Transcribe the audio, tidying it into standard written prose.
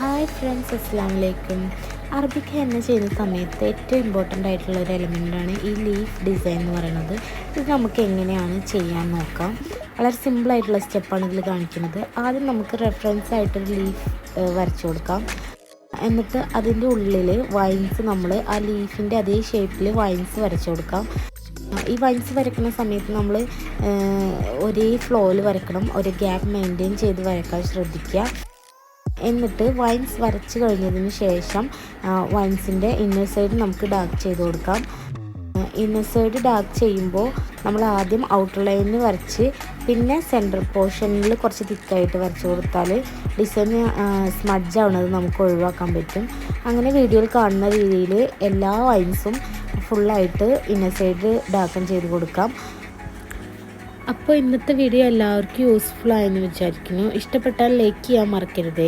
Hi friends, അസ്സലാമു അലൈക്കും. അറബിക്ക് henna ചെയ്യുന്ന സമയത്ത് ഏറ്റവും ഇമ്പോർട്ടൻ്റ് ആയിട്ടുള്ള ഒരു എലമെൻ്റാണ് ഈ ലീഫ് ഡിസൈൻ എന്ന് പറയുന്നത്. ഇത് നമുക്ക് എങ്ങനെയാണ് ചെയ്യാൻ നോക്കാം. വളരെ സിമ്പിളായിട്ടുള്ള സ്റ്റെപ്പാണ് ഇതിൽ കാണിക്കുന്നത്. ആദ്യം നമുക്ക് റെഫറൻസ് ആയിട്ടൊരു ലീഫ് വരച്ചു കൊടുക്കാം. എന്നിട്ട് അതിൻ്റെ ഉള്ളിൽ വൈൻസ് നമ്മൾ ആ ലീഫിൻ്റെ അതേ ഷേപ്പിൽ വൈൻസ് വരച്ചു കൊടുക്കാം. ഈ വൈൻസ് വരയ്ക്കുന്ന സമയത്ത് നമ്മൾ ഒരേ ഫ്ലോയിൽ വരക്കണം, ഒരു ഗ്യാപ്പ് മെയിൻറ്റെയിൻ ചെയ്ത് വരയ്ക്കാൻ ശ്രദ്ധിക്കുക. എന്നിട്ട് വൈൻസ് വരച്ച് കഴിഞ്ഞതിന് ശേഷം വൈൻസിൻ്റെ ഇന്നർ സൈഡ് നമുക്ക് ഡാർക്ക് ചെയ്ത് കൊടുക്കാം. ഇന്നർ സൈഡ് ഡാർക്ക് ചെയ്യുമ്പോൾ നമ്മൾ ആദ്യം ഔട്ടർ ലൈനിൽ വരച്ച് പിന്നെ സെൻറ്റർ പോർഷനിൽ കുറച്ച് തിക്കായിട്ട് വരച്ച് കൊടുത്താൽ ഡിസൈൻ സ്മഡ്ജ് ആവുന്നത് നമുക്ക് ഒഴിവാക്കാൻ പറ്റും. അങ്ങനെ വീഡിയോയിൽ കാണുന്ന രീതിയിൽ എല്ലാ വൈൻസും ഫുള്ളായിട്ട് ഇന്നർ സൈഡ് ഡാർക്കൻ ചെയ്ത് കൊടുക്കാം. അപ്പോൾ ഇന്നത്തെ വീഡിയോ എല്ലാവർക്കും യൂസ്ഫുൾ ആയെന്ന് വിചാരിക്കുന്നു. ഇഷ്ടപ്പെട്ടാൽ ലൈക്ക് ചെയ്യാൻ മറക്കരുത്.